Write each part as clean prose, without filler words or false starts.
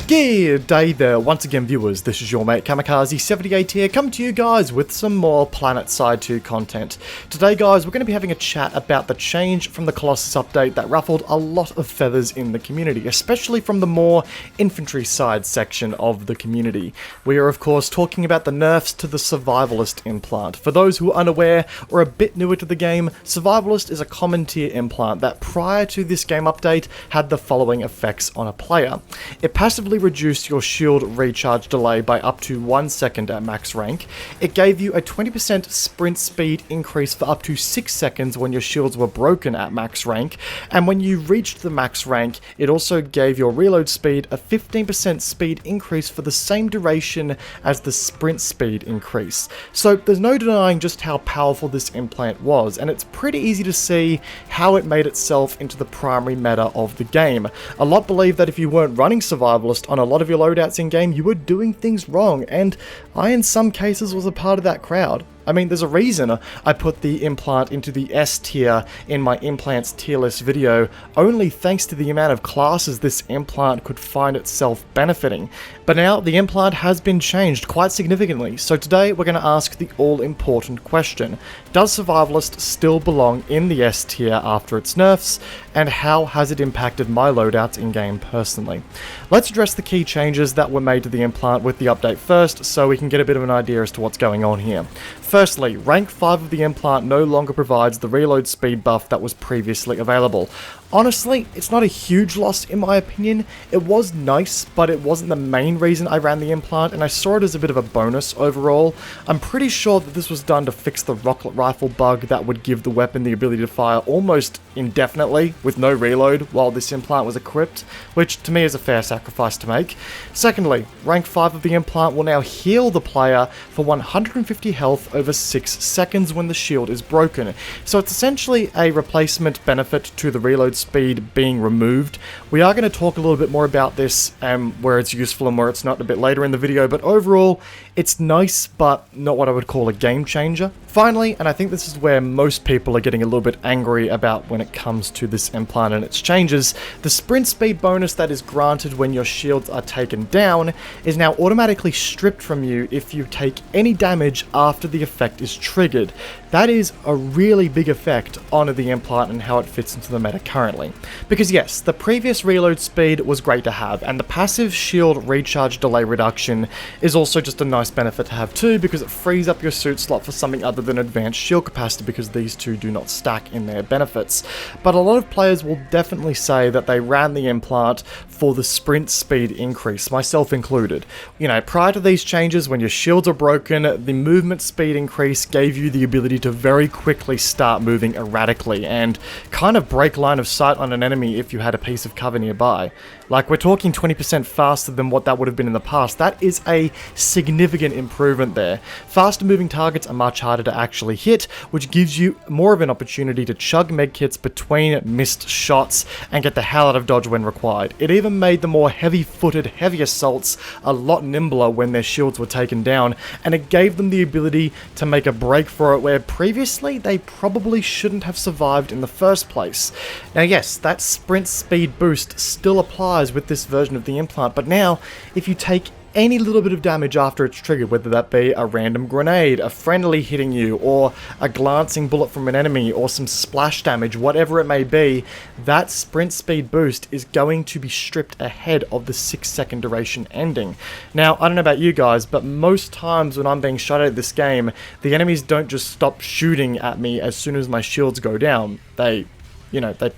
Good day there, once again viewers, this is your mate Kamikaze78 here, coming to you guys with some more Planetside 2 content. Today guys, we're going to be having a chat about the change from the Colossus update that ruffled a lot of feathers in the community, especially from the more infantry side section of the community. We are of course talking about the nerfs to the Survivalist Implant. For those who are unaware or a bit newer to the game, Survivalist is a common tier implant that prior to this game update had the following effects on a player. It passively reduced your shield recharge delay by up to 1 second at max rank. It gave you a 20% sprint speed increase for up to 6 seconds when your shields were broken at max rank, and when you reached the max rank, it also gave your reload speed a 15% speed increase for the same duration as the sprint speed increase. So there's no denying just how powerful this implant was, and it's pretty easy to see how it made itself into the primary meta of the game. A lot believe that if you weren't running Survivalist on a lot of your loadouts in game, you were doing things wrong, and I in some cases was a part of that crowd. I mean, there's a reason I put the implant into the S tier in my implants tier list video, only thanks to the amount of classes this implant could find itself benefiting. But now the implant has been changed quite significantly, so today we're going to ask the all-important question: does Survivalist still belong in the S tier after its nerfs, and how has it impacted my loadouts in game personally? Let's address the key changes that were made to the implant with the update first, so we can get a bit of an idea as to what's going on here. Firstly, rank 5 of the implant no longer provides the reload speed buff that was previously available. Honestly, it's not a huge loss in my opinion. It was nice, but it wasn't the main reason I ran the implant, and I saw it as a bit of a bonus overall. I'm pretty sure that this was done to fix the rocket rifle bug that would give the weapon the ability to fire almost indefinitely with no reload while this implant was equipped, which to me is a fair sacrifice to make. Secondly, rank 5 of the implant will now heal the player for 150 health over 6 seconds when the shield is broken. So it's essentially a replacement benefit to the reload speed being removed. We are going to talk a little bit more about this where it's useful and where it's not a bit later in the video, but overall it's nice but not what I would call a game changer. Finally, and I think this is where most people are getting a little bit angry about when it comes to this implant and its changes, the sprint speed bonus that is granted when your shields are taken down is now automatically stripped from you if you take any damage after the effect is triggered. That is a really big effect on the implant and how it fits into the meta currently. Because yes, the previous reload speed was great to have, and the passive shield recharge delay reduction is also just a nice benefit to have too, because it frees up your suit slot for something other than advanced shield capacity, because these two do not stack in their benefits. But a lot of players will definitely say that they ran the implant for the sprint speed increase, myself included. You know, prior to these changes, when your shields are broken, the movement speed increase gave you the ability to very quickly start moving erratically and kind of break line of sight on an enemy if you had a piece of cover nearby. Like, we're talking 20% faster than what that would have been in the past. That is a significant improvement there. Faster moving targets are much harder to actually hit, which gives you more of an opportunity to chug medkits between missed shots and get the hell out of dodge when required. It even made the more heavy-footed, heavy assaults a lot nimbler when their shields were taken down, and it gave them the ability to make a break for it where previously they probably shouldn't have survived in the first place. Now yes, that sprint speed boost still applies with this version of the implant, but now if you take any little bit of damage after it's triggered, whether that be a random grenade, a friendly hitting you, or a glancing bullet from an enemy, or some splash damage, whatever it may be, that sprint speed boost is going to be stripped ahead of the 6 second duration ending. Now, I don't know about you guys, but most times when I'm being shot at this game, the enemies don't just stop shooting at me as soon as my shields go down. They're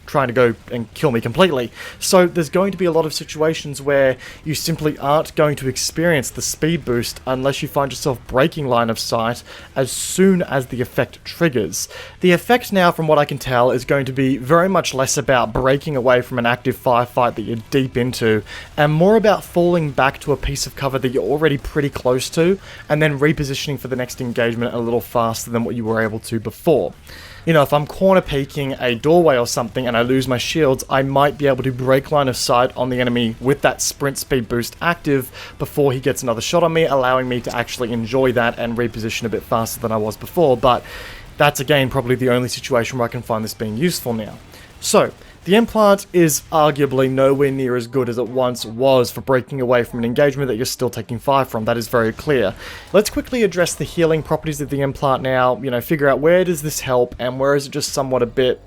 trying to go and kill me completely. So there's going to be a lot of situations where you simply aren't going to experience the speed boost unless you find yourself breaking line of sight as soon as the effect triggers. The effect now, from what I can tell, is going to be very much less about breaking away from an active firefight that you're deep into, and more about falling back to a piece of cover that you're already pretty close to, and then repositioning for the next engagement a little faster than what you were able to before. You know, if I'm corner peeking a doorway or something and I lose my shields, I might be able to break line of sight on the enemy with that sprint speed boost active before he gets another shot on me, allowing me to actually enjoy that and reposition a bit faster than I was before. But that's again probably the only situation where I can find this being useful now. So, The implant is arguably nowhere near as good as it once was for breaking away from an engagement that you're still taking fire from. That is very clear. Let's quickly address the healing properties of the implant now, figure out where does this help and where is it just somewhat a bit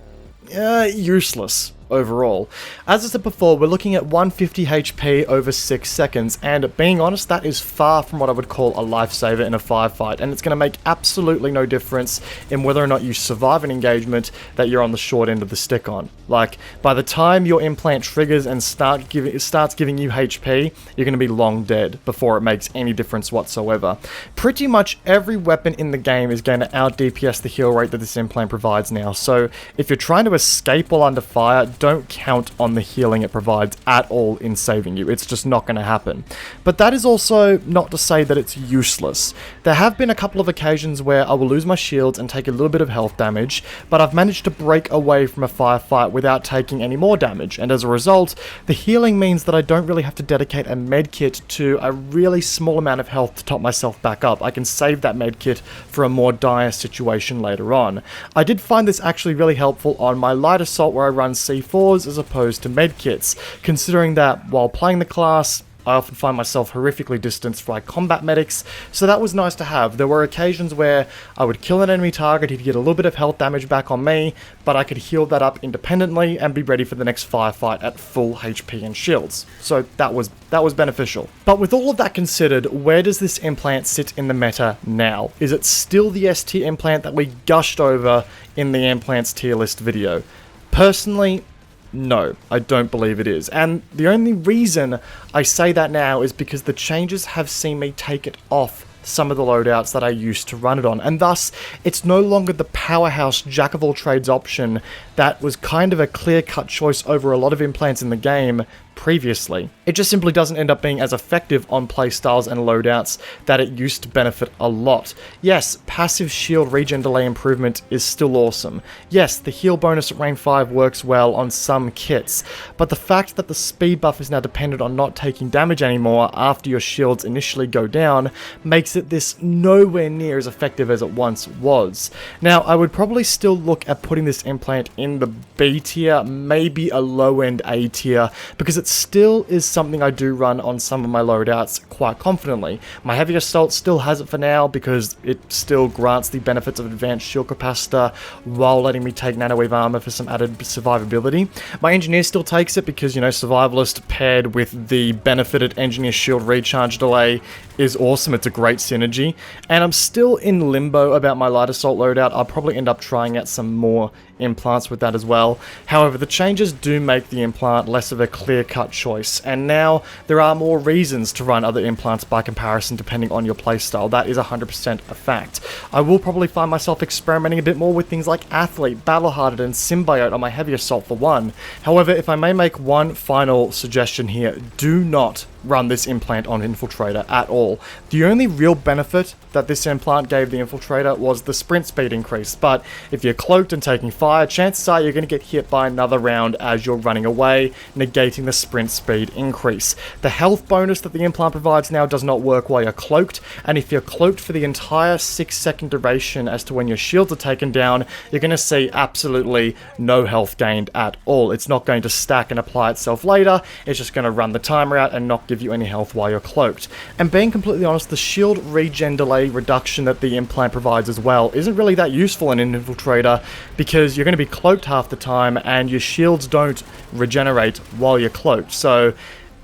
useless overall. As I said before, we're looking at 150 HP over 6 seconds, and being honest, that is far from what I would call a lifesaver in a firefight, and it's going to make absolutely no difference in whether or not you survive an engagement that you're on the short end of the stick on. Like, by the time your implant triggers and starts giving you HP, you're going to be long dead before it makes any difference whatsoever. Pretty much every weapon in the game is going to out DPS the heal rate that this implant provides now, so if you're trying to escape while under fire, don't count on the healing it provides at all in saving you. It's just not going to happen. But that is also not to say that it's useless. There have been a couple of occasions where I will lose my shields and take a little bit of health damage, but I've managed to break away from a firefight without taking any more damage, and as a result, the healing means that I don't really have to dedicate a medkit to a really small amount of health to top myself back up. I can save that medkit for a more dire situation later on. I did find this actually really helpful on my light assault where I run C4s as opposed to medkits, considering that while playing the class, I often find myself horrifically distanced by combat medics, so that was nice to have. There were occasions where I would kill an enemy target, he'd get a little bit of health damage back on me, but I could heal that up independently and be ready for the next firefight at full HP and shields. So that was beneficial. But with all of that considered, where does this implant sit in the meta now? Is it still the S tier implant that we gushed over in the implants tier list video? Personally, no, I don't believe it is. And the only reason I say that now is because the changes have seen me take it off some of the loadouts that I used to run it on, and thus it's no longer the powerhouse jack of all trades option that was kind of a clear-cut choice over a lot of implants in the game previously. It just simply doesn't end up being as effective on playstyles and loadouts that it used to benefit a lot. Yes, passive shield regen delay improvement is still awesome. Yes, the heal bonus at range 5 works well on some kits, but the fact that the speed buff is now dependent on not taking damage anymore after your shields initially go down makes it this nowhere near as effective as it once was. Now, I would probably still look at putting this implant in the B tier, maybe a low-end A tier, because it still is something I do run on some of my loadouts quite confidently. My heavy assault still has it for now because it still grants the benefits of advanced shield capacitor while letting me take nanowave armor for some added survivability. My engineer still takes it because, survivalist paired with the benefited engineer shield recharge delay is awesome. It's a great synergy, and I'm still in limbo about my light assault loadout. I'll probably end up trying out some more implants with that as well. However, the changes do make the implant less of a clear-cut choice, and now there are more reasons to run other implants by comparison depending on your playstyle. That is 100% a fact. I will probably find myself experimenting a bit more with things like Athlete, Battle-Hardened, and Symbiote on my heavy assault for one. However, if I may make one final suggestion here, do not run this implant on Infiltrator at all. The only real benefit that this implant gave the Infiltrator was the sprint speed increase, but if you're cloaked and taking fire, chances are you're going to get hit by another round as you're running away, negating the sprint speed increase. The health bonus that the implant provides now does not work while you're cloaked, and if you're cloaked for the entire 6-second duration as to when your shields are taken down, you're going to see absolutely no health gained at all. It's not going to stack and apply itself later, it's just going to run the timer out and not give you any health while you're cloaked. And being completely honest, the shield regen delay reduction that the implant provides as well isn't really that useful in an Infiltrator because you're going to be cloaked half the time and your shields don't regenerate while you're cloaked, so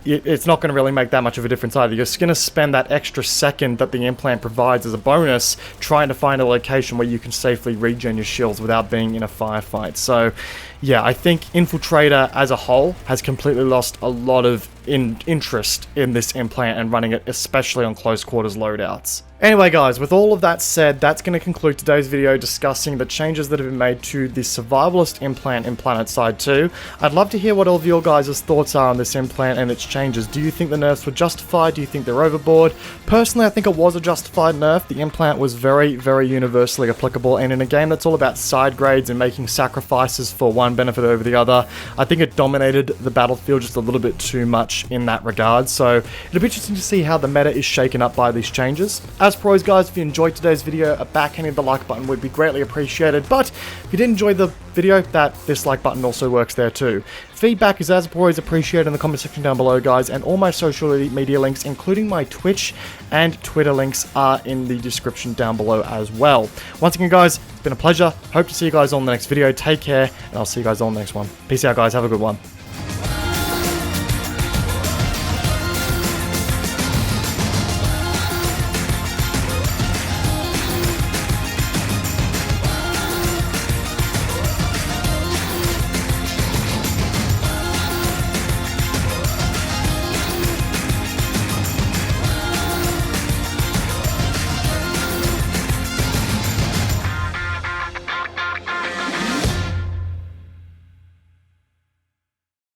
it's not going to really make that much of a difference either. You're just going to spend that extra second that the implant provides as a bonus trying to find a location where you can safely regen your shields without being in a firefight. So yeah, I think Infiltrator as a whole has completely lost a lot of interest in this implant and running it, especially on close quarters loadouts. Anyway guys, with all of that said, that's going to conclude today's video discussing the changes that have been made to the Survivalist Implant in Planetside 2. I'd love to hear what all of your guys' thoughts are on this implant and its changes. Do you think the nerfs were justified? Do you think they're overboard? Personally, I think it was a justified nerf. The implant was very, very universally applicable, and in a game that's all about side grades and making sacrifices for one benefit over the other, I think it dominated the battlefield just a little bit too much in that regard, so it'll be interesting to see how the meta is shaken up by these changes. As As per always, guys, if you enjoyed today's video, a backhanding the like button would be greatly appreciated. But if you did enjoy the video, that dislike button also works there too. Feedback is as per always appreciated in the comment section down below, guys, and all my social media links, including my Twitch and Twitter links, are in the description down below as well. Once again, guys, it's been a pleasure. Hope to see you guys on the next video. Take care, and I'll see you guys on the next one. Peace out, guys. Have a good one.